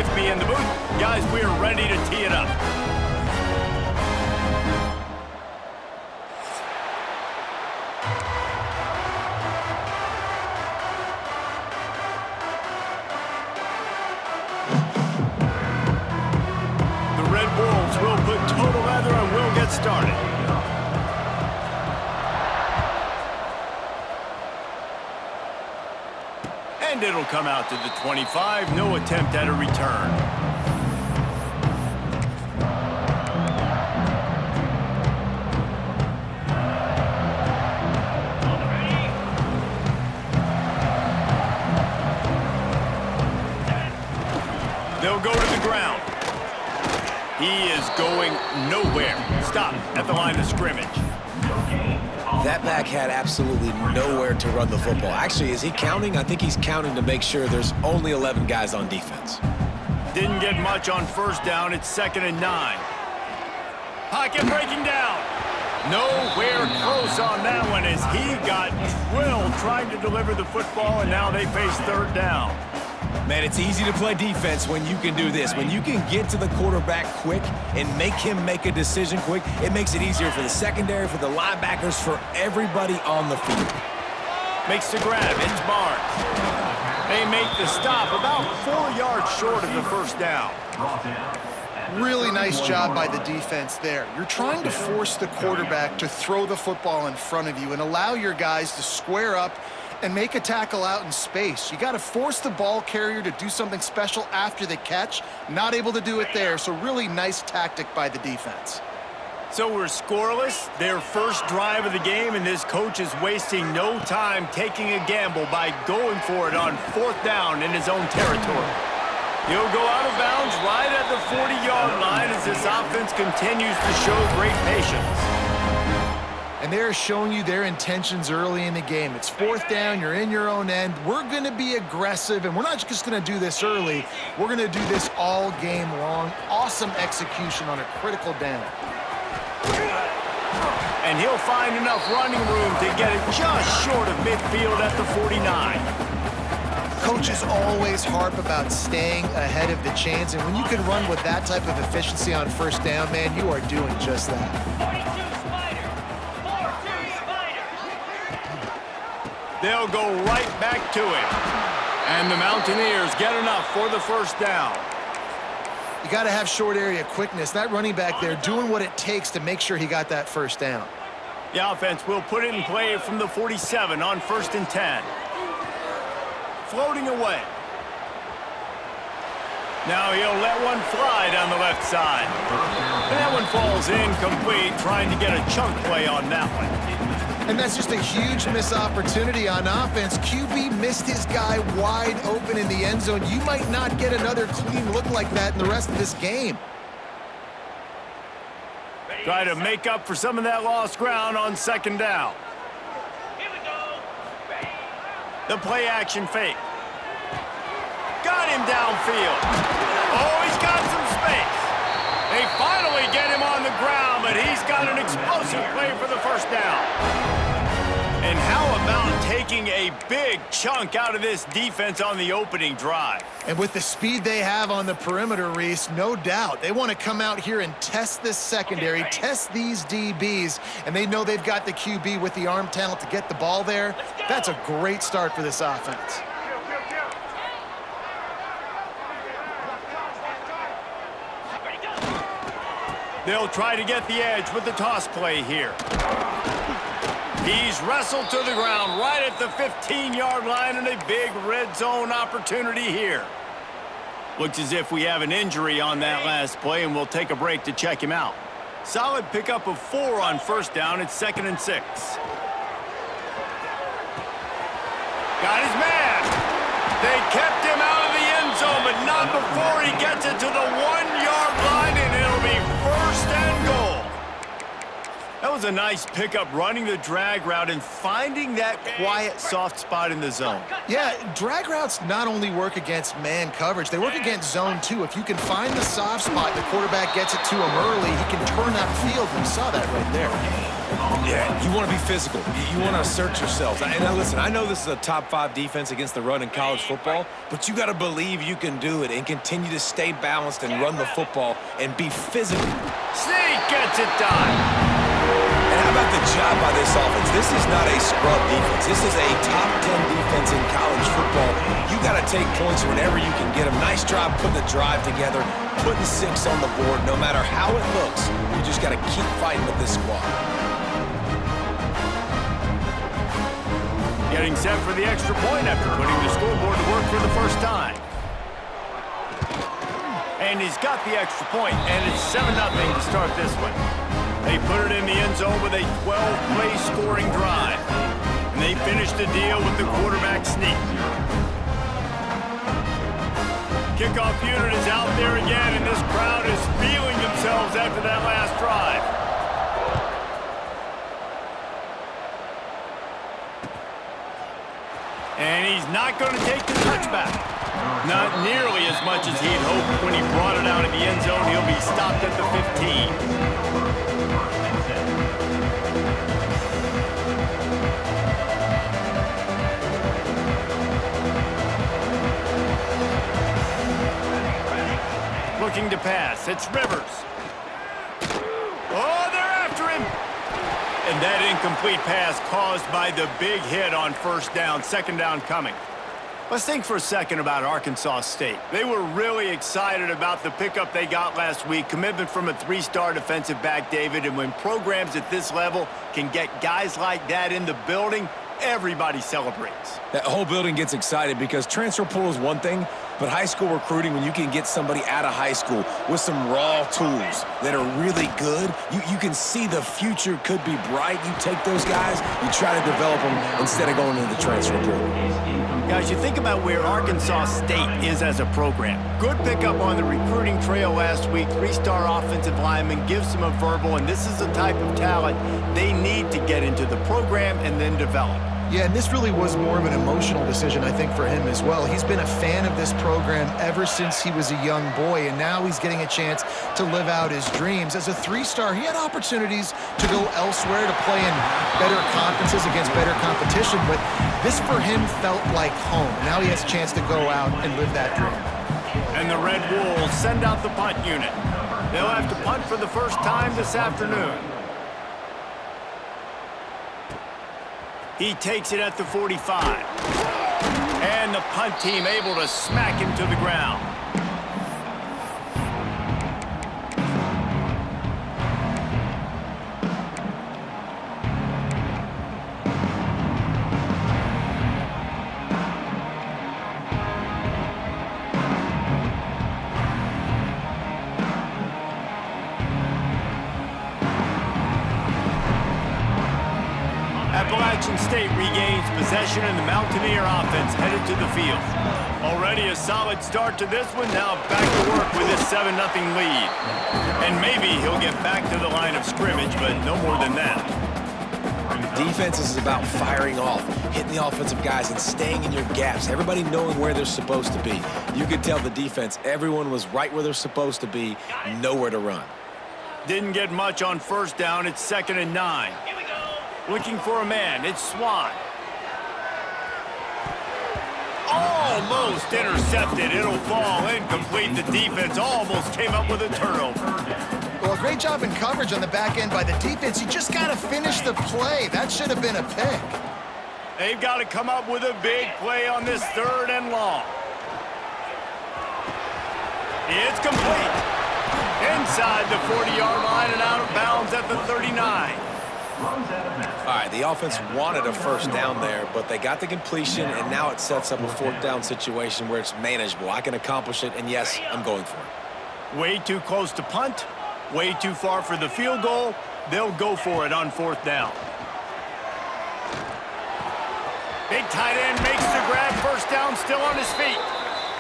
with me in the booth. Guys, we are ready to tee it up. The Red Wolves will put total leather and we'll get started. And it'll come out to the 25. No attempt at a return. They'll go to the ground. He is going nowhere. Stop at the line of scrimmage. That back had absolutely nowhere to run the football. Actually, is he counting? I think he's counting to make sure there's only 11 guys on defense. Didn't get much on first down. It's 2nd and 9. Pocket breaking down. Nowhere close on that one as he got drilled trying to deliver the football, and now they face 3rd down. Man, it's easy to play defense when you can do this. When you can get to the quarterback quick and make him make a decision quick, it makes it easier for the secondary, for the linebackers, for everybody on the field. Makes the grab. It's Barnes. They make the stop about 4 yards short of the first down. Really nice job by the defense there. You're trying to force the quarterback to throw the football in front of you and allow your guys to square up and make a tackle out in space. You got to force the ball carrier to do something special after the catch. Not able to do it there, so really nice tactic by the defense. So we're scoreless, their first drive of the game, and this coach is wasting no time taking a gamble by going for it on 4th down in his own territory. He'll go out of bounds right at the 40-yard line as this offense continues to show great patience. And they're showing you their intentions early in the game. It's 4th down, you're in your own end. We're going to be aggressive, and we're not just going to do this early. We're going to do this all game long. Awesome execution on a critical down. And he'll find enough running room to get it just short of midfield at the 49. Coaches always harp about staying ahead of the chains, and when you can run with that type of efficiency on 1st down, man, you are doing just that. They'll go right back to him. And the Mountaineers get enough for the 1st down. You got to have short area quickness. That running back there doing what it takes to make sure he got that 1st down. The offense will put it in play from the 47 on 1st and 10. Floating away. Now he'll let one fly down the left side. And that one falls incomplete, trying to get a chunk play on that one. And that's just a huge missed opportunity on offense. QB missed his guy wide open in the end zone. You might not get another clean look like that in the rest of this game. Try to make up for some of that lost ground on 2nd down. The play action fake. Got him downfield. Oh, he's got some space. They finally get him on the ground, but he's got an explosive play for the 1st down. And how about taking a big chunk out of this defense on the opening drive? And with the speed they have on the perimeter, Reese, no doubt. They want to come out here and test this secondary, test these DBs, and they know they've got the QB with the arm talent to get the ball there. That's a great start for this offense. They'll try to get the edge with the toss play here. He's wrestled to the ground right at the 15-yard line, and a big red zone opportunity here. Looks as if we have an injury on that last play, and we'll take a break to check him out. Solid pickup of 4 on 1st down. It's 2nd and 6. Got his man. They kept him out of the end zone, but not before he gets it to the 1-yard line, and it'll be 1st and goal. That was was a nice pickup running the drag route and finding that quiet, soft spot in the zone. Yeah, drag routes not only work against man coverage, they work against zone too. If you can find the soft spot, the quarterback gets it to him early, he can turn that field. We saw that right there. Yeah, you want to be physical. You want to assert yourselves. And now listen, I know this is a top 5 defense against the run in college football, but you got to believe you can do it and continue to stay balanced and run the football and be physical. Sneak gets it done. And how about the job by this offense? This is not a scrub defense. This is a top 10 defense in college football. You got to take points whenever you can get them. Nice job putting the drive together, putting 6 on the board. No matter how it looks, you just got to keep fighting with this squad. Getting set for the extra point after putting the scoreboard to work for the first time. And he's got the extra point, and it's 7-0 to start this one. They put it in the end zone with a 12-play scoring drive. And they finished the deal with the quarterback sneak. Kickoff unit is out there again, and this crowd is feeling themselves after that last drive. And he's not going to take the touchback. Not nearly as much as he'd hoped when he brought it out of the end zone. He'll be stopped at the 15. Looking to pass. It's Rivers. Oh, they're after him. And that incomplete pass caused by the big hit on first down. Second down coming. Let's think for a second about Arkansas State. They were really excited about the pickup they got last week. Commitment from a 3-star defensive back, David. And when programs at this level can get guys like that in the building, everybody celebrates. That whole building gets excited because transfer portal is one thing, but high school recruiting, when you can get somebody out of high school with some raw tools that are really good, you can see the future could be bright. You take those guys, you try to develop them instead of going into the transfer portal. Guys, you think about where Arkansas State is as a program. Good pickup on the recruiting trail last week. 3-star offensive lineman gives them a verbal, and this is the type of talent they need to get into the program and then develop. Yeah, and this really was more of an emotional decision, I think, for him as well. He's been a fan of this program ever since he was a young boy, and now he's getting a chance to live out his dreams. As a 3-star, he had opportunities to go elsewhere, to play in better conferences against better competition, but this for him felt like home. Now he has a chance to go out and live that dream. And the Red Wolves send out the punt unit. They'll have to punt for the first time this afternoon. He takes it at the 45. And the punt team able to smack him to the ground. Appalachian State regains possession and the Mountaineer offense headed to the field. Already a solid start to this one. Now back to work with this 7-0 lead. And maybe he'll get back to the line of scrimmage, but no more than that. Defense is about firing off, hitting the offensive guys, and staying in your gaps. Everybody knowing where they're supposed to be. You could tell the defense, everyone was right where they're supposed to be, nowhere to run. Didn't get much on first down. It's 2nd and 9. Looking for a man. It's Swan. Almost intercepted. It'll fall incomplete. The defense almost came up with a turnover. Well, great job in coverage on the back end by the defense. You just got to finish the play. That should have been a pick. They've got to come up with a big play on this 3rd and long. It's complete. Inside the 40-yard line and out of bounds at the 39. All right, the offense wanted a first down there, but they got the completion, and now it sets up a 4th down situation where it's manageable. I can accomplish it, and yes, I'm going for it. Way too close to punt, way too far for the field goal. They'll go for it on 4th down. Big tight end makes the grab, first down, still on his feet.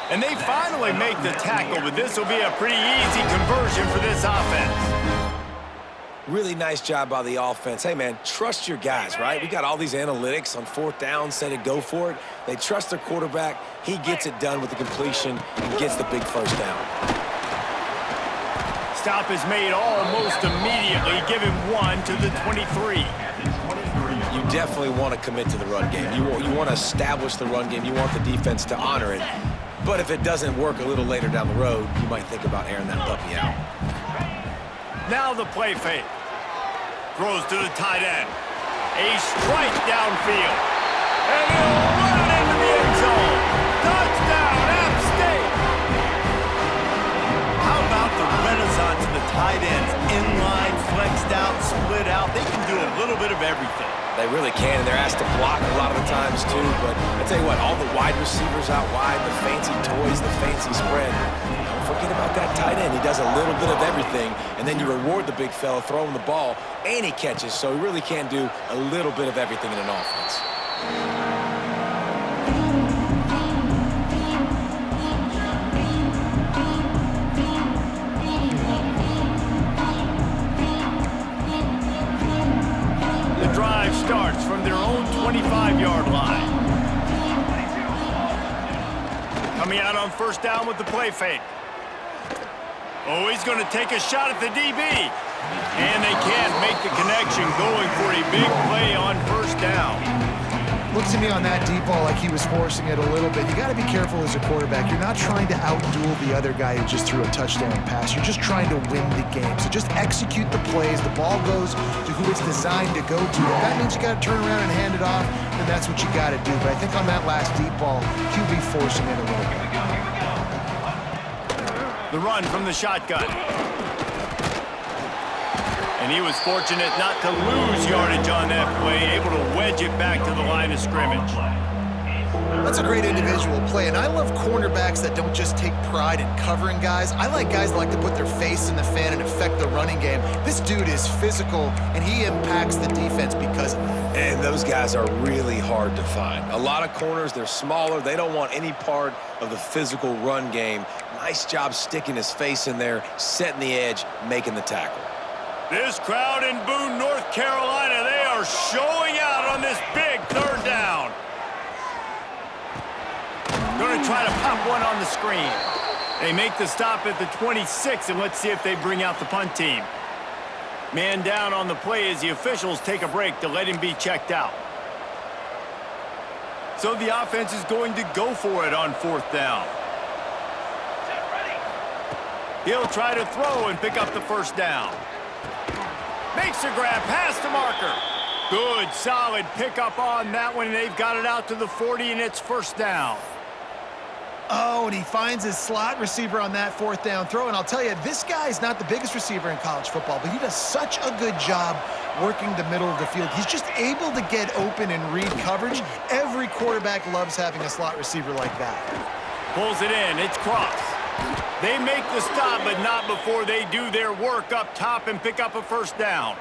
And they finally make the tackle, but this will be a pretty easy conversion for this offense. Really nice job by the offense. Hey, man, trust your guys, right? We got all these analytics on fourth down, say to go for it. They trust their quarterback. He gets it done with the completion and gets the big first down. Stop is made almost immediately. Give him 1 to the 23. You definitely want to commit to the run game. You want to establish the run game. You want the defense to honor it. But if it doesn't work a little later down the road, you might think about airing that puppy out. Now the play fake. Throws to the tight end. A strike downfield. And he'll run it into the end zone. Touchdown, App State. How about the renaissance of the tight ends? Inline, flexed out, split out. They can do a little bit of everything. They really can, and they're asked to block a lot of the times, too. But I tell you what, all the wide receivers out wide, the fancy toys, the fancy spread, don't forget about that tight end. He does a little bit of everything, and then you reward the big fella throwing the ball, and he catches, so he really can do a little bit of everything in an offense. Starts from their own 25-yard line. Coming out on first down with the play fake. Oh, he's going to take a shot at the DB. And they can't make the connection, going for a big play on first down. Looks to me on that deep ball like he was forcing it a little bit. You got to be careful as a quarterback. You're not trying to outduel the other guy who just threw a touchdown pass. You're just trying to win the game. So just execute the plays. The ball goes to who it's designed to go to. If that means you got to turn around and hand it off, then that's what you got to do. But I think on that last deep ball, QB forcing it a little bit. The run from the shotgun. And he was fortunate not to lose yardage on that play, able to wedge it back to the line of scrimmage. That's a great individual play, and I love cornerbacks that don't just take pride in covering guys. I like guys that like to put their face in the fan and affect the running game. This dude is physical, and he impacts the defense because of that. And those guys are really hard to find. A lot of corners, they're smaller. They don't want any part of the physical run game. Nice job sticking his face in there, setting the edge, making the tackle. This crowd in Boone, North Carolina, they are showing out on this big third down. Going to try to pop one on the screen. They make the stop at the 26, and let's see if they bring out the punt team. Man down on the play as the officials take a break to let him be checked out. So the offense is going to go for it on fourth down. He'll try to throw and pick up the first down. Makes a grab past the marker. Good, solid pickup on that one, and they've got it out to the 40, and it's first down. Oh, and he finds his slot receiver on that fourth down throw. And I'll tell you, this guy's not the biggest receiver in college football, but he does such a good job working the middle of the field. He's just able to get open and read coverage. Every quarterback loves having a slot receiver like that. Pulls it in. It's Cross. They make the stop, but not before they do their work up top and pick up a first down.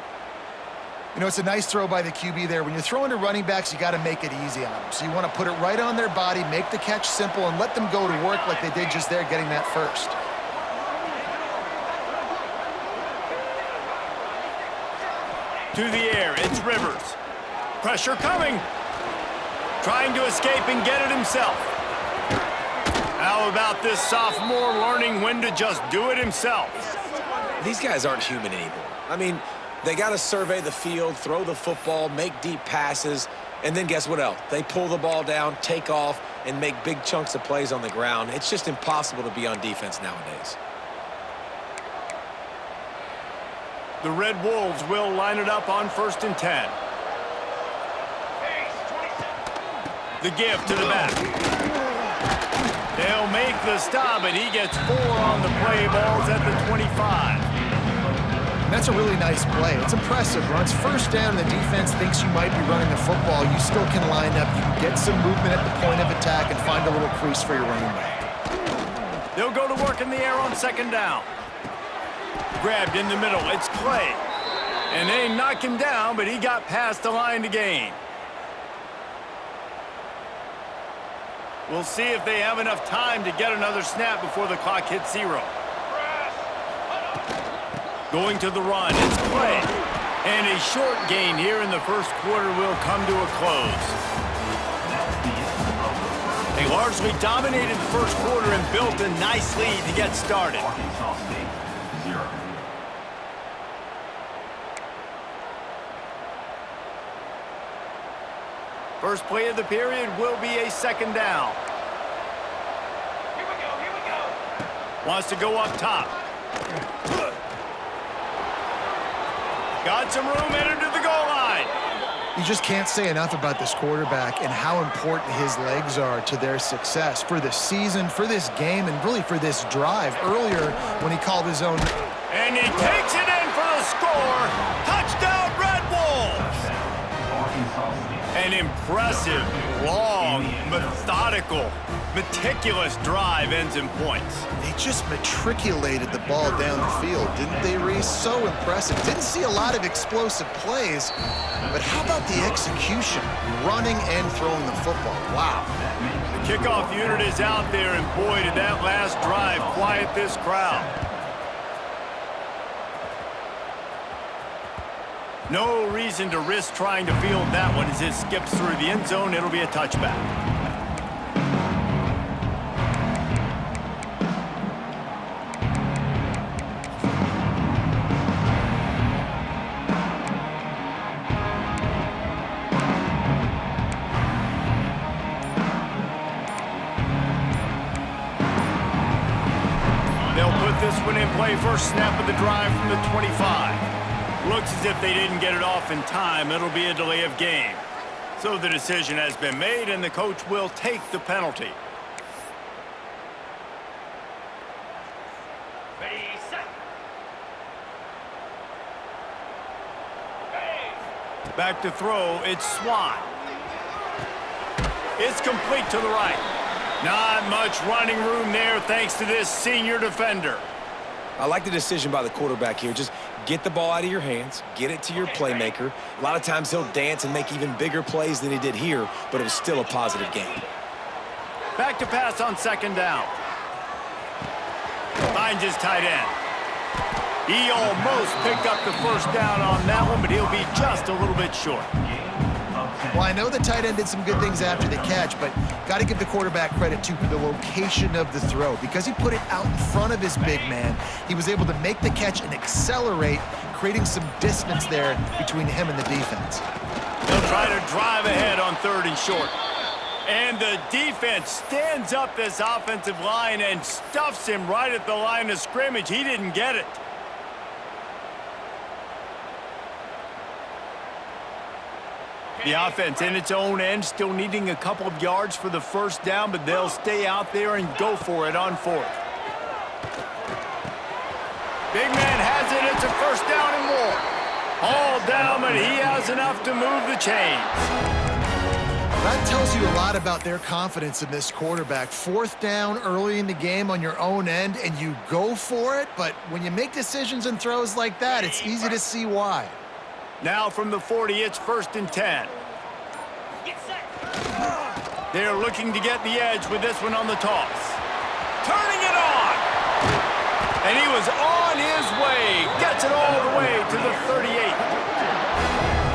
You know, it's a nice throw by the QB there. When you're throwing to running backs, you got to make it easy on them. So you want to put it right on their body, make the catch simple, and let them go to work like they did just there, getting that first. To the air, it's Rivers. Pressure coming. Trying to escape and get it himself. How about this sophomore learning when to just do it himself? These guys aren't human anymore. I mean, they got to survey the field, throw the football, make deep passes, and then guess what else? They pull the ball down, take off, and make big chunks of plays on the ground. It's just impossible to be on defense nowadays. The Red Wolves will line it up on 1st and 10. The give to the back. They'll make the stop, and he gets 4 on the play. Ball's at the 25. And that's a really nice play. It's impressive. Runs first down, and the defense thinks you might be running the football. You still can line up. You can get some movement at the point of attack and find a little crease for your running back. They'll go to work in the air on 2nd down. Grabbed in the middle. It's Clay. And they knock him down, but he got past the line to gain. We'll see if they have enough time to get another snap before the clock hits 0. Going to the run, it's Clay. And a short gain here in the first quarter will come to a close. They largely dominated the first quarter and built a nice lead to get started. First play of the period will be a second down. Here we go. Wants to go up top. Got some room, entered to the goal line. You just can't say enough about this quarterback and how important his legs are to their success for the season, for this game, and really for this drive. Earlier, when he called his own... And he takes it in for the score. Touchdown, Red Wolves! An impressive, long, methodical, meticulous drive ends in points. They just matriculated the ball down the field, didn't they, Reese? So impressive. Didn't see a lot of explosive plays, but how about the execution? Running and throwing the football. Wow. The kickoff unit is out there, and boy, did that last drive quiet this crowd. No reason to risk trying to field that one as it skips through the end zone. It'll be a touchback. They'll put this one in play. First snap of the drive from the 25. Looks as if they didn't get it off in time. It'll be a delay of game. So the decision has been made, and the coach will take the penalty. Ready, set. Back to throw, it's Swan. It's complete to the right. Not much running room there thanks to this senior defender. I like the decision by the quarterback here. Just get the ball out of your hands, get it to your playmaker. A lot of times he'll dance and make even bigger plays than he did here, but it was still a positive game. Back to pass on second down. Finds his tight end. He almost picked up the first down on that one, but he'll be just a little bit short. Well, I know the tight end did some good things after the catch, but got to give the quarterback credit, too, for the location of the throw. Because he put it out in front of his big man, he was able to make the catch and accelerate, creating some distance there between him and the defense. They'll try to drive ahead on third and short. And the defense stands up this offensive line and stuffs him right at the line of scrimmage. He didn't get it. The offense in its own end still needing a couple of yards for the first down, but they'll stay out there and go for it on fourth. Big man has it. It's a first down and more. All down, but he has enough to move the chains. That tells you a lot about their confidence in this quarterback. Fourth down early in the game on your own end, and you go for it, but when you make decisions and throws like that, it's easy to see why. Now from the 40, it's first and 10. They're looking to get the edge with this one on the toss. Turning it on! And he was on his way. Gets it all the way to the 38.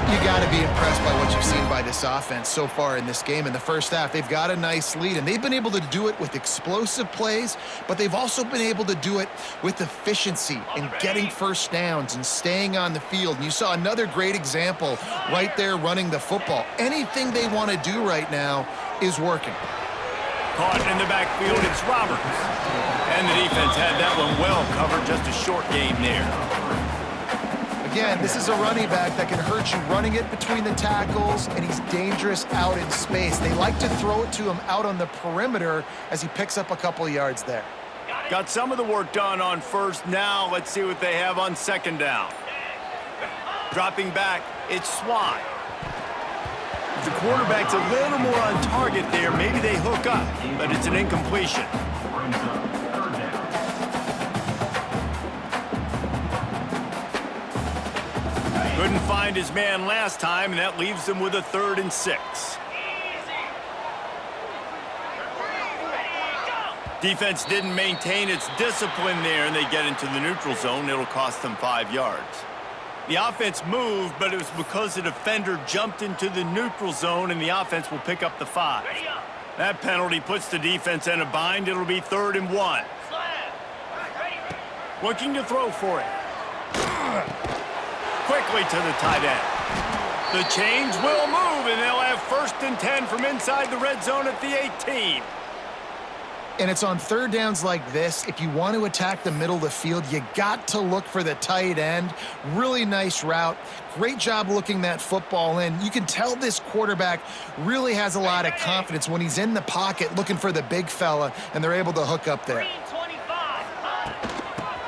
You got to be impressed by what you've seen by this offense so far in this game. In the first half, they've got a nice lead, and they've been able to do it with explosive plays, but they've also been able to do it with efficiency and getting first downs and staying on the field. And you saw another great example right there running the football. Anything they want to do right now is working. Caught in the backfield, it's Roberts. And the defense had that one well covered, just a short game there. Again, this is a running back that can hurt you running it between the tackles, and he's dangerous out in space. They like to throw it to him out on the perimeter as he picks up a couple of yards there. Got some of the work done on first. Now let's see what they have on second down. Dropping back, it's Swan. If the quarterback's a little more on target there, maybe they hook up, but it's an incompletion. Couldn't find his man last time, and that leaves them with a 3rd and 6. Defense didn't maintain its discipline there, and they get into the neutral zone. It'll cost them 5 yards. The offense moved, but it was because the defender jumped into the neutral zone, and the offense will pick up the 5. That penalty puts the defense in a bind. It'll be 3rd and 1. Looking to throw for it. Quickly to the tight end. The chains will move, and they'll have 1st and 10 from inside the red zone at the 18. And it's on 3rd downs like this. If you want to attack the middle of the field, you got to look for the tight end. Really nice route. Great job looking that football in. You can tell this quarterback really has a lot of confidence when he's in the pocket looking for the big fella, and they're able to hook up there.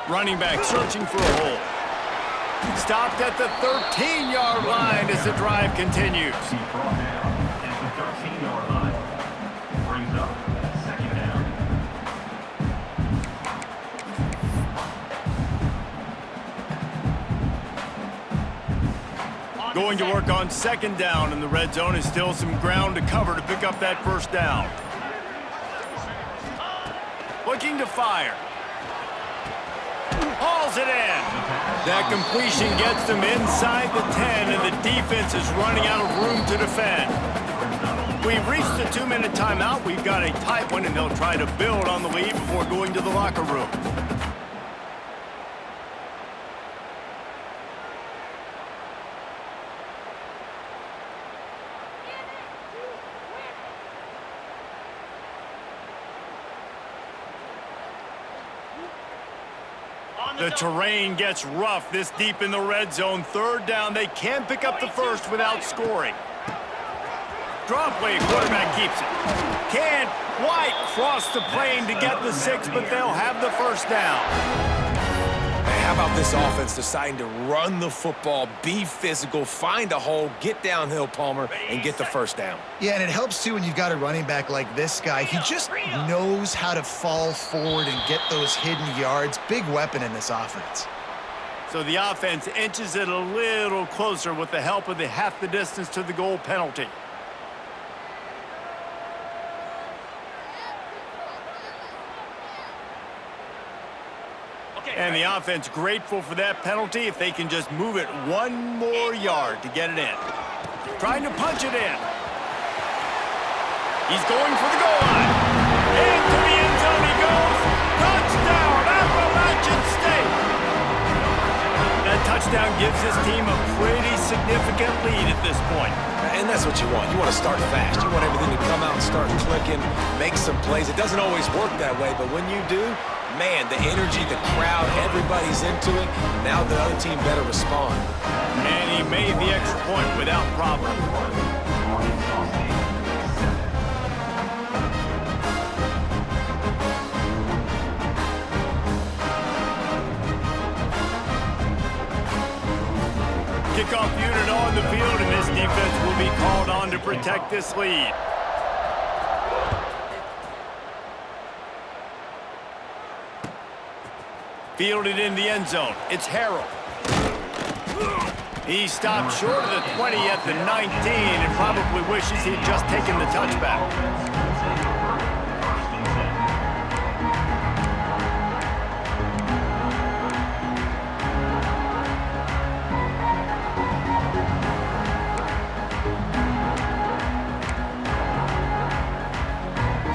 Running back searching for a hole. Stopped at the 13-yard line as the drive continues. Going to work on 2nd down in the red zone, and still some ground to cover to pick up that 1st down. Looking to fire. Hauls it in. That completion gets them inside the 10, and the defense is running out of room to defend. We've reached the 2-minute timeout. We've got a tight one, and they'll try to build on the lead before going to the locker room. The terrain gets rough this deep in the red zone. 3rd down. They can pick up the 1st without scoring. Draw play. Quarterback keeps it. Can't quite cross the plane to get the 6, but they'll have the 1st down. Hey, how about this offense deciding to run the football, be physical, find a hole, get downhill, Palmer, and get the 1st down? Yeah, and it helps, too, when you've got a running back like this guy. He just knows how to fall forward and get those hidden yards. Big weapon in this offense. So the offense inches it a little closer with the help of the half the distance to the goal penalty. And the offense grateful for that penalty if they can just move it 1 more yard to get it in. Trying to punch it in. He's going for the goal line. Into the end zone he goes. Touchdown, Appalachian State. That touchdown gives his team a pretty significant lead at this point. And that's what you want. You want to start fast. You want everything to come out and start clicking, make some plays. It doesn't always work that way, but when you do, man, the energy, the crowd, everybody's into it. Now the other team better respond. And he made the extra point without problem. Kickoff unit on the field, and this defense will be called on to protect this lead. Fielded in the end zone. It's Harrell. He stopped short of the 20 at the 19 and probably wishes he'd just taken the touchback.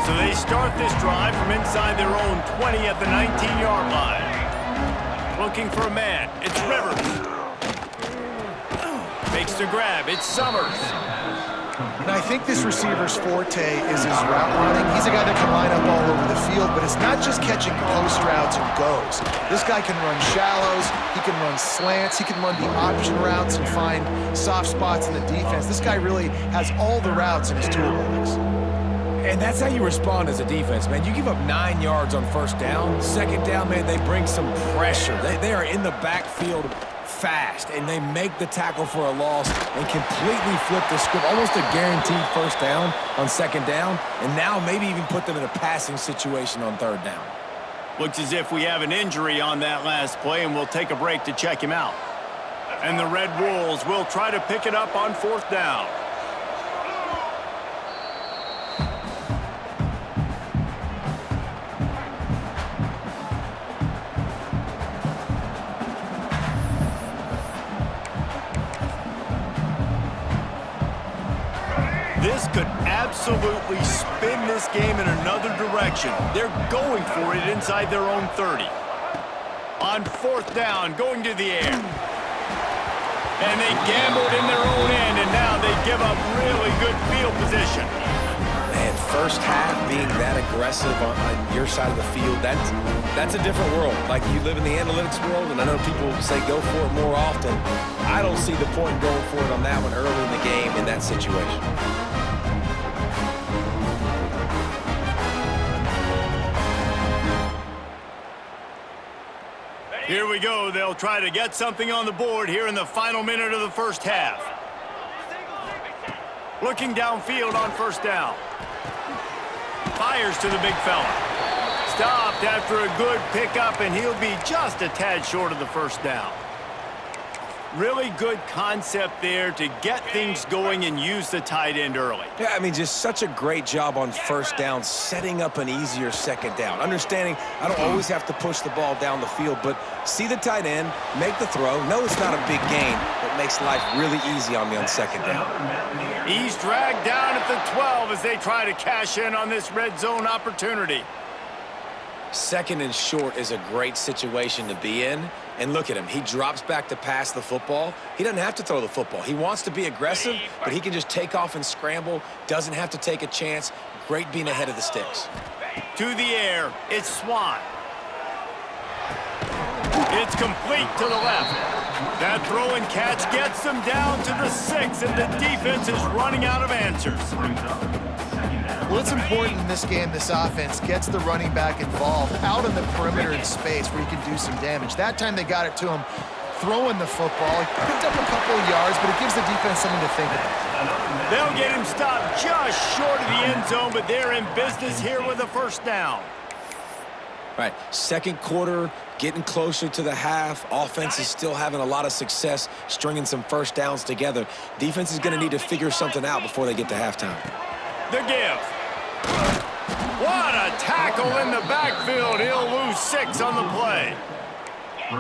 So they start this drive from inside their own 20 at the 19-yard line. Looking for a man. It's Rivers. Makes the grab. It's Summers. And I think this receiver's forte is his route running. He's a guy that can line up all over the field, but it's not just catching post routes and goes. This guy can run shallows, he can run slants, he can run the option routes and find soft spots in the defense. This guy really has all the routes in his toolbox. And that's how you respond as a defense, man. You give up 9 yards on 1st down. 2nd down, man, they bring some pressure. They are in the backfield fast, and they make the tackle for a loss and completely flip the script. Almost a guaranteed 1st down on 2nd down, and now maybe even put them in a passing situation on 3rd down. Looks as if we have an injury on that last play, and we'll take a break to check him out. And the Red Wolves will try to pick it up on 4th down. This could absolutely spin this game in another direction. They're going for it inside their own 30. On fourth down, going to the air. And they gambled in their own end, and now they give up really good field position. Man, first half being that aggressive on your side of the field, that's a different world. Like, you live in the analytics world, and I know people say go for it more often. I don't see the point in going for it on that one early in the game in that situation. Here we go. They'll try to get something on the board here in the final minute of the first half. Looking downfield on first down. Fires to the big fella. Stopped after a good pickup, and he'll be just a tad short of the first down. Really good concept there to get things going and use the tight end early. Yeah, I mean, just such a great job on first down, setting up an easier second down. Understanding I don't always have to push the ball down the field, but see the tight end, make the throw. No, it's not a big gain, but makes life really easy on me on second down. He's dragged down at the 12 as they try to cash in on this red zone opportunity. Second and short is a great situation to be in. And look at him. He drops back to pass the football. He doesn't have to throw the football. He wants to be aggressive, but he can just take off and scramble. Doesn't have to take a chance. Great being ahead of the sticks. To the air. It's Swann. It's complete to the left. That throw and catch gets them down to the 6, and the defense is running out of answers. Well, it's important in this game, this offense gets the running back involved out on the perimeter in space where he can do some damage. That time they got it to him throwing the football. He picked up a couple of yards, but it gives the defense something to think about. They'll get him stopped just short of the end zone, but they're in business here with a first down. Right, second quarter, getting closer to the half. Offense is still having a lot of success stringing some first downs together. Defense is going to need to figure something out before they get to halftime. The give. What a tackle in the backfield. He'll lose 6 on the play.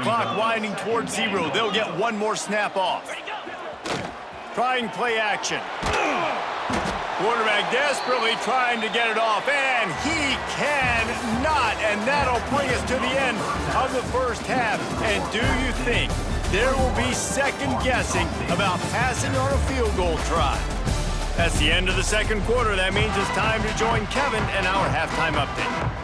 Clock winding towards 0. They'll get one more snap off. Trying play action. Quarterback desperately trying to get it off, and he cannot, and that'll bring us to the end of the first half. And do you think there will be second guessing about passing on a field goal try? That's the end of the second quarter. That means it's time to join Kevin in our halftime update.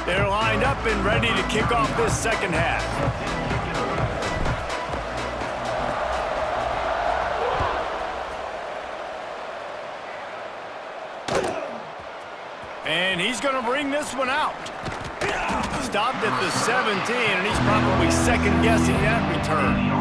They're lined up and ready to kick off this second half. And he's going to bring this one out. Stopped at the 17, and he's probably second-guessing that return.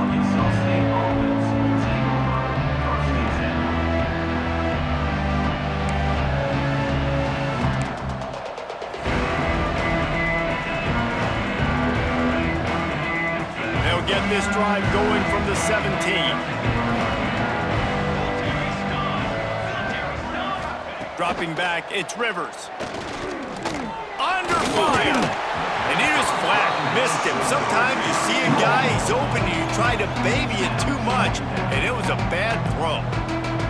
Get this drive going from the 17. Dropping back, it's Rivers. Under fire. And he was flat, missed him. Sometimes you see a guy, he's open, and you try to baby it too much, and it was a bad throw.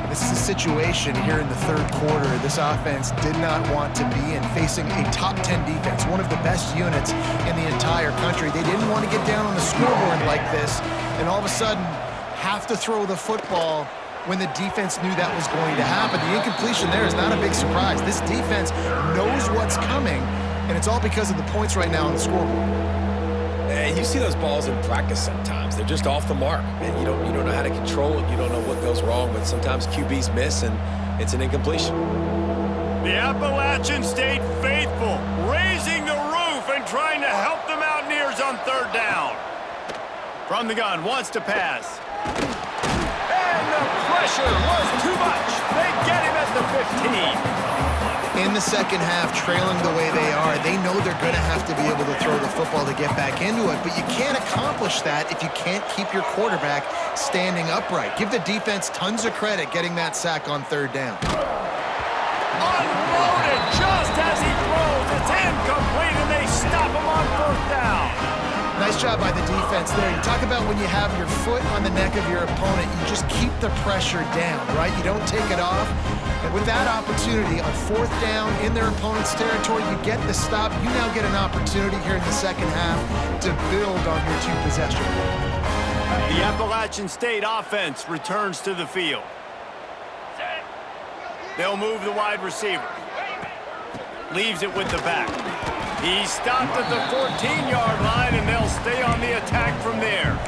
This is a situation here in the third quarter this offense did not want to be in, facing a top 10 defense, one of the best units in the entire country. They didn't want to get down on the scoreboard like this and all of a sudden have to throw the football when the defense knew that was going to happen. The incompletion there is not a big surprise. This defense knows what's coming, and it's all because of the points right now on the scoreboard. And you see those balls in practice sometimes. They're just off the mark. And you don't know how to control it. You don't know what goes wrong, but sometimes QBs miss, and it's an incompletion. The Appalachians stayed faithful, raising the roof and trying to help the Mountaineers on third down. From the gun, wants to pass. And pressure was too much. They get him at the 15. In the second half, trailing the way they are, they know they're going to have to be able to throw the football to get back into it, but you can't accomplish that if you can't keep your quarterback standing upright. Give the defense tons of credit getting that sack on third down. Unloaded just as he throws. It's incomplete, and they stop him on fourth down. Nice job by the defense there. You talk about when you have your foot on the neck of your opponent, you just keep the pressure down, right? You don't take it off. And with that opportunity on fourth down in their opponent's territory, you get the stop. You now get an opportunity here in the second half to build on your two-possession. The Appalachian State offense returns to the field. They'll move the wide receiver. Leaves it with the back. He's stopped at the 14-yard line, and they'll stay on the attack from there.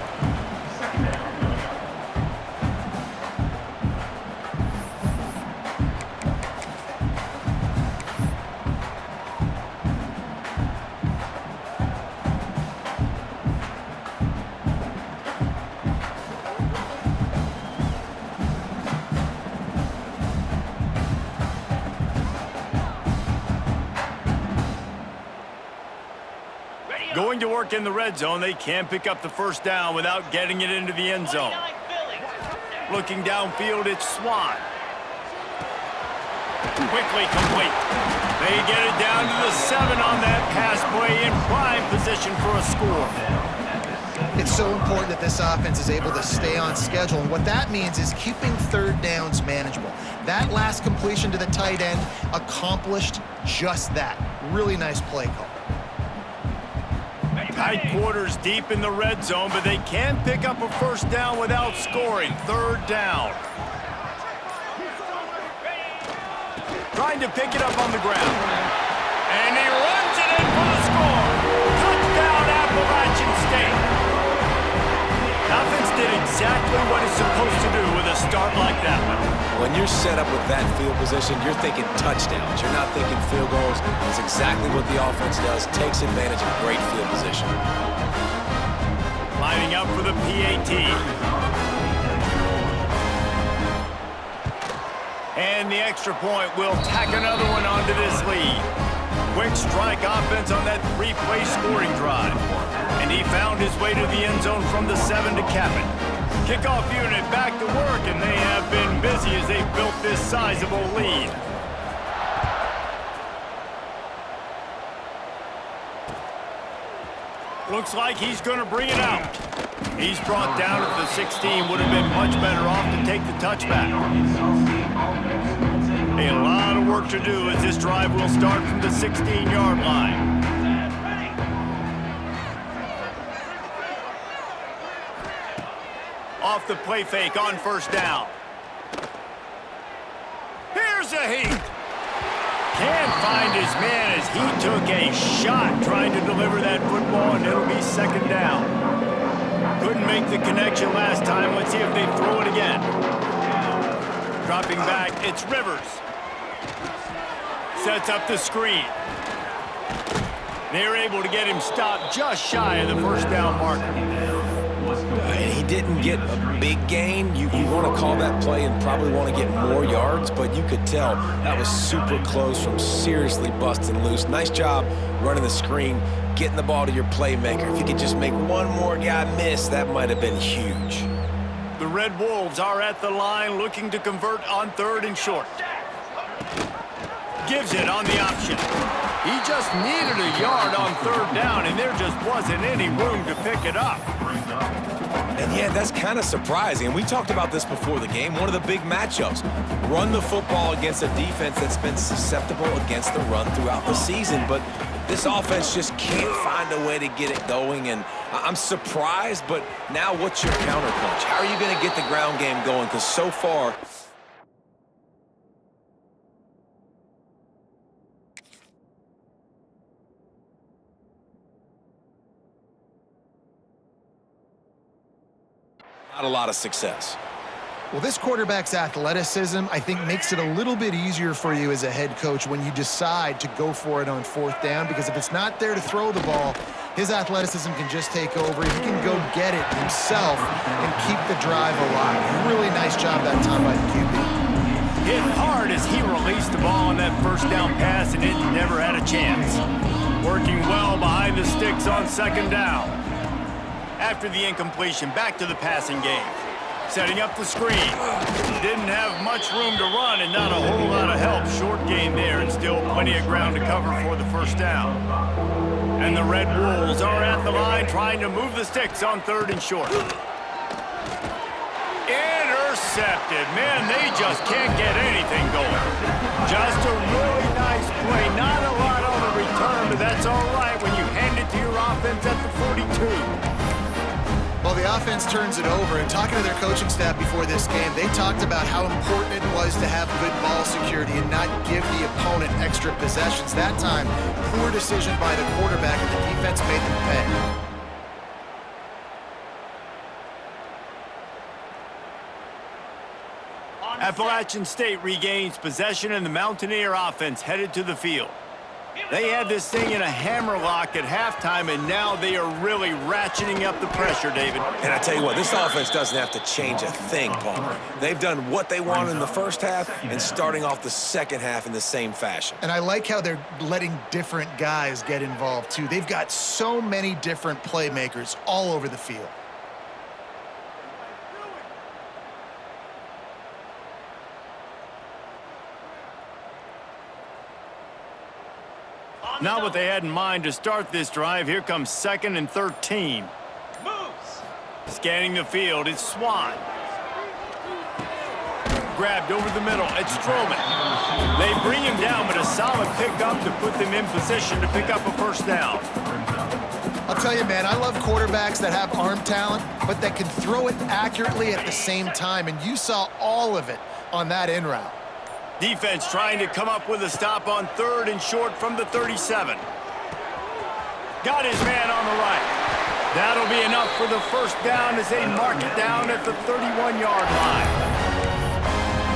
Going to work in the red zone, they can't pick up the first down without getting it into the end zone. Looking downfield, it's Swan. Quickly complete. They get it down to the 7 on that pass play in prime position for a score. It's so important that this offense is able to stay on schedule, and what that means is keeping third downs manageable. That last completion to the tight end accomplished just that. Really nice play call. Tight quarters deep in the red zone, but they can pick up a first down without scoring. Third down. Trying to pick it up on the ground. And he runs it in for the score. Touchdown, Appalachian State. Offense did exactly what it's supposed to do with a start like that one. When you're set up with that field position, you're thinking touchdowns. You're not thinking field goals. It's exactly what the offense does. Takes advantage of great field position. Lining up for the PAT. And the extra point will tack another one onto this lead. Quick strike offense on that 3-play scoring drive. And he found his way to the end zone from the 7 to cap it. Kickoff unit back to work, and they have been busy as they've built this sizable lead. Looks like he's going to bring it out. He's brought down at the 16. Would have been much better off to take the touchback. A lot of work to do as this drive will start from the 16-yard line. Off the play fake on first down. Here's a heat. Can't find his man as he took a shot trying to deliver that football, and it'll be second down. Couldn't make the connection last time. Let's see if they throw it again. Dropping back, it's Rivers. Sets up the screen. They're able to get him stopped just shy of the first down marker. He didn't get a big gain. You want to call that play and probably want to get more yards, but you could tell that was super close from seriously busting loose. Nice job running the screen, getting the ball to your playmaker. If you could just make one more guy miss, that might have been huge. The Red Wolves are at the line looking to convert on third and short. Gives it on the option. He just needed a yard on third down, and there just wasn't any room to pick it up. And yeah, that's kind of surprising. We talked about this before the game. One of the big matchups. Run the football against a defense that's been susceptible against the run throughout the season. But this offense just can't find a way to get it going. And I'm surprised, but now what's your counterpunch? How are you going to get the ground game going? Because so far, not a lot of success. Well, this quarterback's athleticism, I think, makes it a little bit easier for you as a head coach when you decide to go for it on 4th down, because if it's not there to throw the ball, his athleticism can just take over. He can go get it himself and keep the drive alive. Really nice job that time by the QB. Hit hard as he released the ball on that 1st down pass, and it never had a chance. Working well behind the sticks on 2nd down. After the incompletion, back to the passing game. Setting up the screen. Didn't have much room to run and not a whole lot of help. Short game there and still plenty of ground to cover for the 1st down. And the Red Wolves are at the line trying to move the sticks on 3rd and short. Intercepted. Man, they just can't get anything going. Just a really nice play. Not a lot on the return, but that's all right when you hand it to your offense at the 42. Well, the offense turns it over, and talking to their coaching staff before this game, they talked about how important it was to have good ball security and not give the opponent extra possessions. That time, poor decision by the quarterback, and the defense made them pay. Appalachian State regains possession, and the Mountaineer offense headed to the field. They had this thing in a hammerlock at halftime, and now they are really ratcheting up the pressure, David. And I tell you what, this offense doesn't have to change a thing, Palmer. They've done what they wanted in the 1st half and starting off the 2nd half in the same fashion. And I like how they're letting different guys get involved, too. They've got so many different playmakers all over the field. Not what they had in mind to start this drive. Here comes 2nd and 13. Moves. Scanning the field, it's Swan. Grabbed over the middle, it's Stroman. They bring him down, but a solid pickup to put them in position to pick up a 1st down. I'll tell you, man, I love quarterbacks that have arm talent, but that can throw it accurately at the same time, and you saw all of it on that in route. Defense trying to come up with a stop on 3rd and short from the 37. Got his man on the right. That'll be enough for the 1st down as they mark it down at the 31-yard line.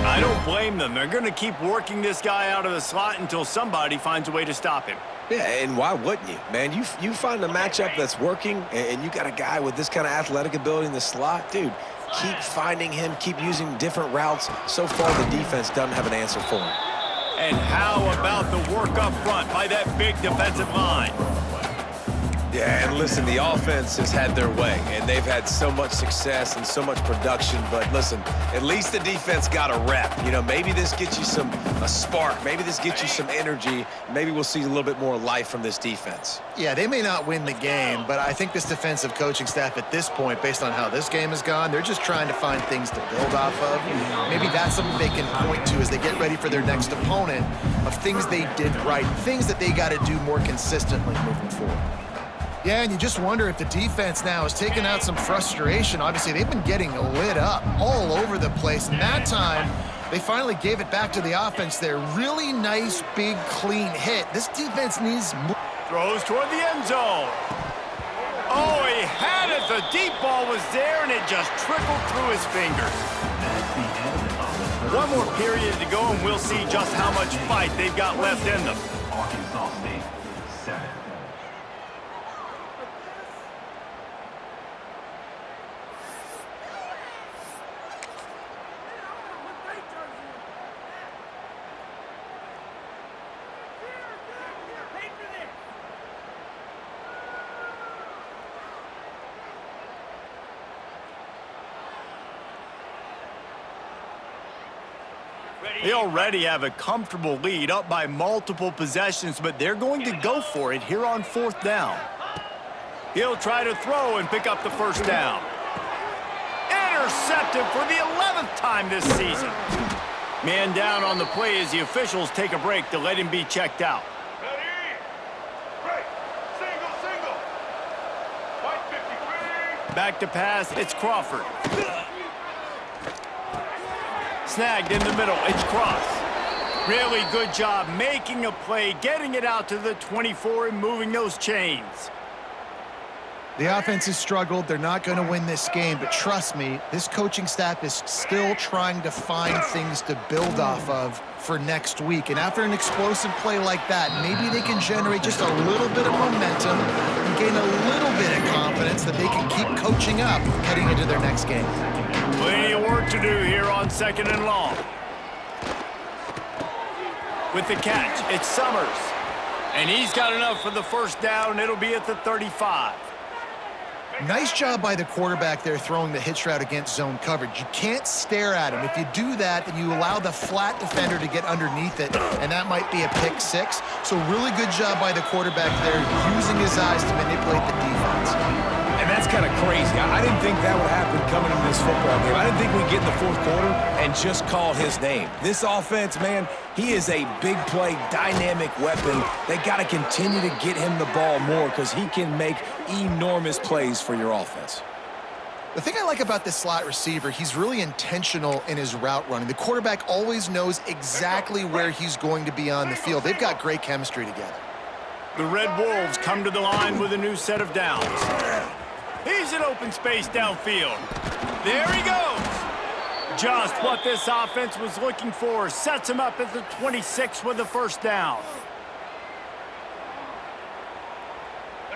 I don't blame them. They're going to keep working this guy out of the slot until somebody finds a way to stop him. Yeah, and why wouldn't you, man? You find a matchup that's working, and you got a guy with this kind of athletic ability in the slot, dude. Keep finding him, keep using different routes. So far, the defense doesn't have an answer for him. And how about the work up front by that big defensive line? Yeah, and listen, the offense has had their way, and they've had so much success and so much production. But listen, at least the defense got a rep. You know, maybe this gets you a spark. Maybe this gets you some energy. Maybe we'll see a little bit more life from this defense. Yeah, they may not win the game, but I think this defensive coaching staff at this point, based on how this game has gone, they're just trying to find things to build off of. Maybe that's something they can point to as they get ready for their next opponent, of things they did right, things that they got to do more consistently moving forward. Yeah, and you just wonder if the defense now has taken out some frustration. Obviously, they've been getting lit up all over the place. And that time, they finally gave it back to the offense there. Really nice, big, clean hit. This defense needs more. Throws toward the end zone. Oh, he had it. The deep ball was there, and it just trickled through his fingers. One more period to go, and we'll see just how much fight they've got left in them. Arkansas State, 7. They already have a comfortable lead, up by multiple possessions, but they're going to go for it here on 4th down. He'll try to throw and pick up the 1st down. Intercepted for the 11th time this season. Man down on the play as the officials take a break to let him be checked out. Ready? Break. Single. White 53. Back to pass, it's Crawford. Snagged in the middle, it's Cross. Really good job making a play, getting it out to the 24 and moving those chains. The offense has struggled. They're not going to win this game, but trust me, this coaching staff is still trying to find things to build off of for next week. And after an explosive play like that, maybe they can generate just a little bit of momentum and gain a little bit of confidence that they can keep coaching up heading into their next game. Plenty of work to do here on 2nd and long. With the catch, it's Summers. And he's got enough for the first down. It'll be at the 35. Nice job by the quarterback there throwing the hitch route against zone coverage. You can't stare at him. If you do that, then you allow the flat defender to get underneath it, and that might be a pick six. So really good job by the quarterback there using his eyes to manipulate the defense. And that's kind of crazy. I didn't think that would happen coming into this football game. I didn't think we'd get in the fourth quarter and just call his name. This offense, man, he is a big play, dynamic weapon. They got to continue to get him the ball more because he can make enormous plays for your offense. The thing I like about this slot receiver, he's really intentional in his route running. The quarterback always knows exactly where he's going to be on the field. They've got great chemistry together. The Red Wolves come to the line with a new set of downs. He's in open space downfield. There he goes. Just what this offense was looking for. Sets him up at the 26 with the first down.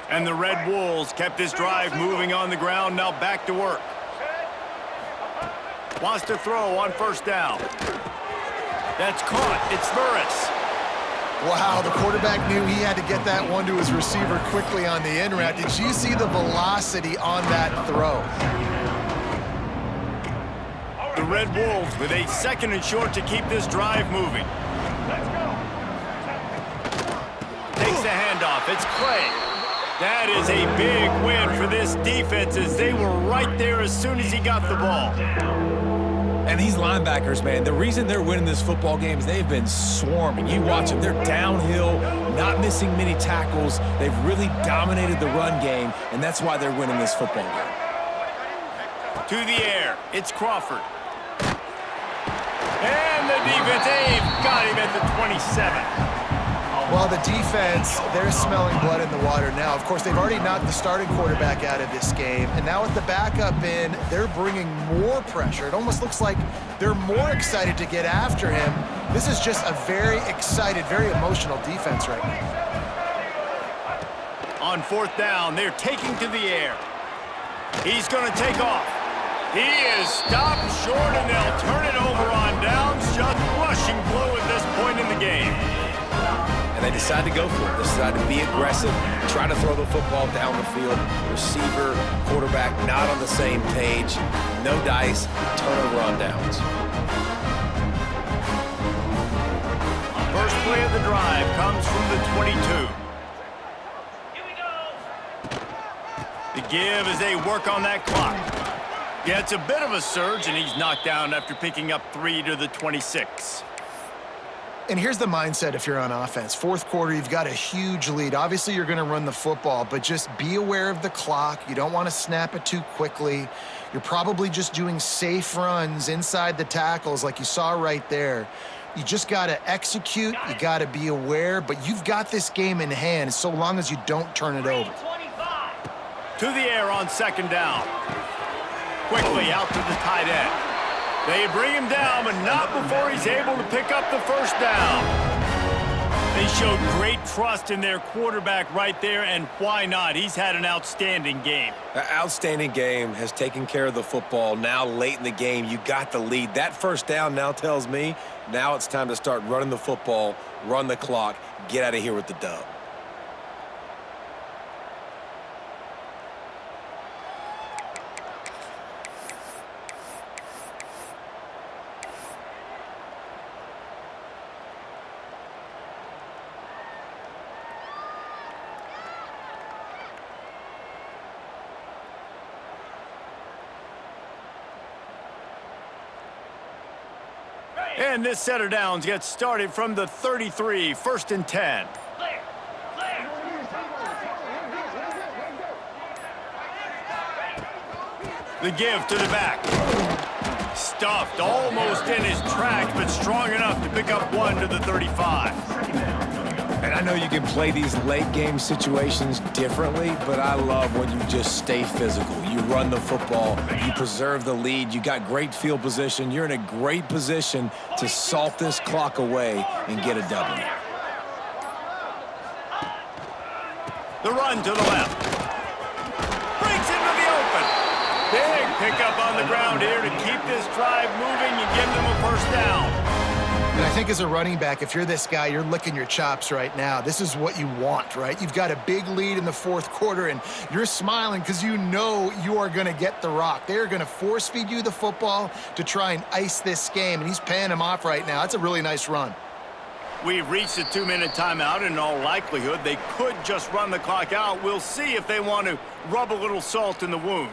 And the Red Wolves kept this drive moving on the ground. Now back to work. Wants to throw on first down. That's caught. It's Burris. Wow, the quarterback knew he had to get that one to his receiver quickly on the in route. Did you see the velocity on that throw? The Red Wolves with a 2nd and short to keep this drive moving. Takes the handoff. It's Clay. That is a big win for this defense as they were right there as soon as he got the ball. And these linebackers, man, the reason they're winning this football game is they've been swarming. You watch them. They're downhill, not missing many tackles. They've really dominated the run game, and that's why they're winning this football game. To the air. It's Crawford. And the defense, they've got him at the 27. Well, the defense, they're smelling blood in the water now. Of course, they've already knocked the starting quarterback out of this game, and now with the backup in, they're bringing more pressure. It almost looks like they're more excited to get after him. This is just a very excited, very emotional defense right now. On 4th down, they're taking to the air. He's going to take off. He is stopped short, and they'll turn it over on downs. Just rushing blow at this point in the game. And they decide to go for it. They decide to be aggressive, try to throw the football down the field. Receiver, quarterback, not on the same page. No dice, turnover on downs. First play of the drive comes from the 22. The give as they work on that clock. Gets a bit of a surge, and he's knocked down after picking up 3 to the 26. And here's the mindset if you're on offense. Fourth quarter, you've got a huge lead. Obviously, you're going to run the football, but just be aware of the clock. You don't want to snap it too quickly. You're probably just doing safe runs inside the tackles like you saw right there. You just got to execute. You got to be aware, but you've got this game in hand so long as you don't turn it over. To the air on 2nd down. Quickly out to the tight end. They bring him down, but not before he's able to pick up the first down. They showed great trust in their quarterback right there, and why not? He's had an outstanding game. An outstanding game, has taken care of the football. Now late in the game, you got the lead. That first down now tells me now it's time to start running the football, run the clock, get out of here with the dub. And this set of downs gets started from the 33, 1st and 10. The give to the back. Stuffed almost in his tracks, but strong enough to pick up 1 to the 35. And I know you can play these late game situations differently, but I love when you just stay physical. You run the football, you preserve the lead, you got great field position. You're in a great position to salt this clock away and get a W. The run to the left. Breaks into the open. Big pickup on the ground here to keep this drive moving and give them a first down. And I think as a running back, if you're this guy, you're licking your chops right now. This is what you want, right? You've got a big lead in the fourth quarter, and you're smiling because you know you are going to get the rock. They're going to force feed you the football to try and ice this game, and he's paying him off right now. That's a really nice run. We've reached a 2-minute timeout, and in all likelihood, they could just run the clock out. We'll see if they want to rub a little salt in the wound.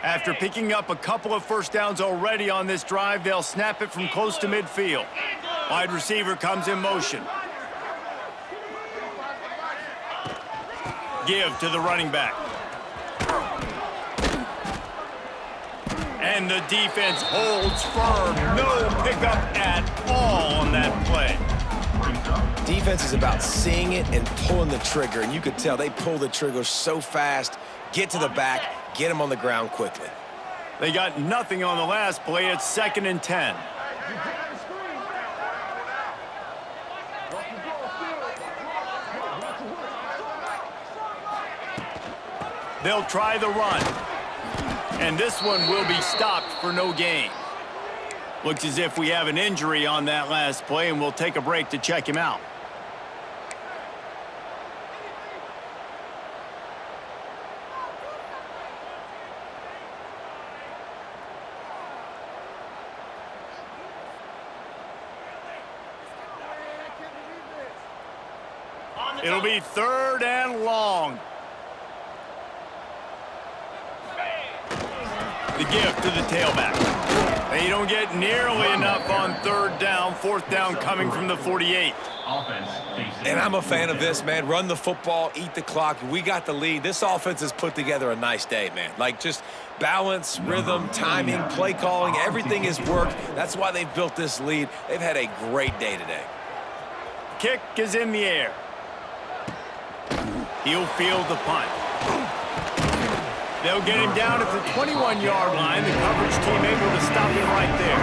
After picking up a couple of first downs already on this drive, they'll snap it from close to midfield. Wide receiver comes in motion. Give to the running back. And the defense holds firm. No pickup at all on that play. Defense is about seeing it and pulling the trigger, and you could tell they pull the trigger so fast, get to the back, get him on the ground quickly. They got nothing on the last play. It's 2nd and 10. They'll try the run. And this one will be stopped for no gain. Looks as if we have an injury on that last play, and we'll take a break to check him out. It'll be 3rd and long. The give to the tailback. They don't get nearly enough on 3rd down. 4th down coming from the 48. And I'm a fan of this, man. Run the football, eat the clock. We got the lead. This offense has put together a nice day, man. Like, just balance, rhythm, timing, play calling, everything has worked. That's why they've built this lead. They've had a great day today. Kick is in the air. He'll field the punt. They'll get him down at the 21-yard line. The coverage team able to stop him right there.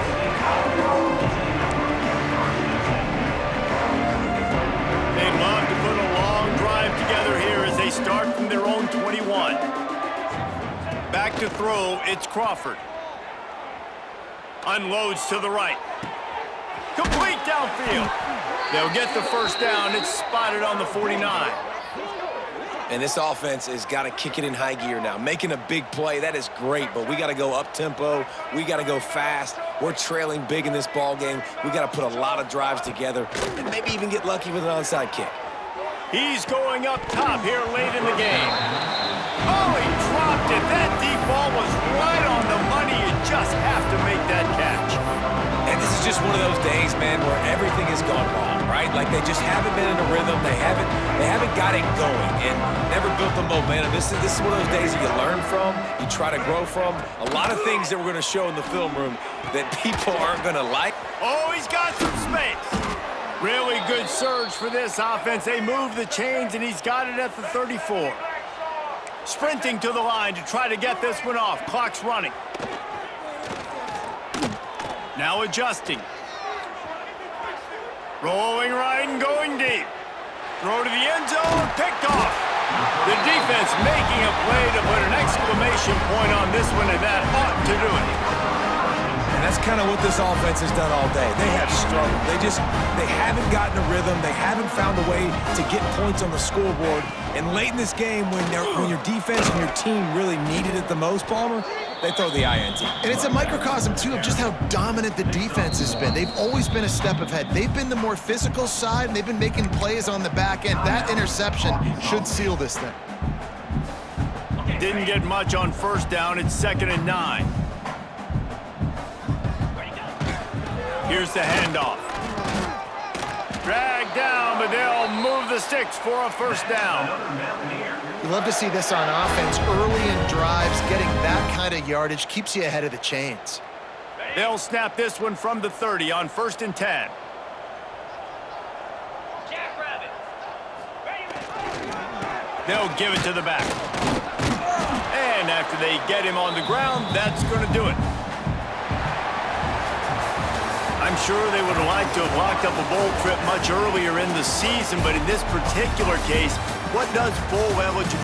They'd love to put a long drive together here as they start from their own 21. Back to throw, it's Crawford. Unloads to the right. Complete downfield. They'll get the first down. It's spotted on the 49. And this offense has got to kick it in high gear now. Making a big play, that is great, but we got to go up-tempo. We got to go fast. We're trailing big in this ball game. We got to put a lot of drives together and maybe even get lucky with an onside kick. He's going up top here late in the game. Oh, he dropped it. That deep ball was right on the money. You just have to make that catch. And this is just one of those days, man, where everything has gone wrong, right? Like they just haven't been in a rhythm. They haven't got it going and never built the momentum. This is one of those days that you learn from, you try to grow from. A lot of things that we're going to show in the film room that people aren't going to like. Oh, he's got some space. Really good surge for this offense. They move the chains, and he's got it at the 34. Sprinting to the line to try to get this one off. Clock's running. Now adjusting. Rolling right and going deep. Throw to the end zone, picked off. The defense making a play to put an exclamation point on this one, and that ought to do it. And that's kind of what this offense has done all day. They have struggled. They haven't gotten a rhythm. They haven't found a way to get points on the scoreboard. And late in this game, when your defense and your team really needed it the most, Palmer, they throw the INT. And it's a microcosm, too, of just how dominant the defense has been. They've always been a step ahead. They've been the more physical side, and they've been making plays on the back end. That interception should seal this thing. Didn't get much on 1st down. It's 2nd and 9. Here's the handoff. Dragged down, but they'll move the sticks for a 1st down. You love to see this on offense. Early in drives, getting that kind of yardage keeps you ahead of the chains. They'll snap this one from the 30 on 1st and 10. They'll give it to the back. And after they get him on the ground, that's going to do it. I'm sure they would have liked to have locked up a bowl trip much earlier in the season, but in this particular case, what does bowl eligibility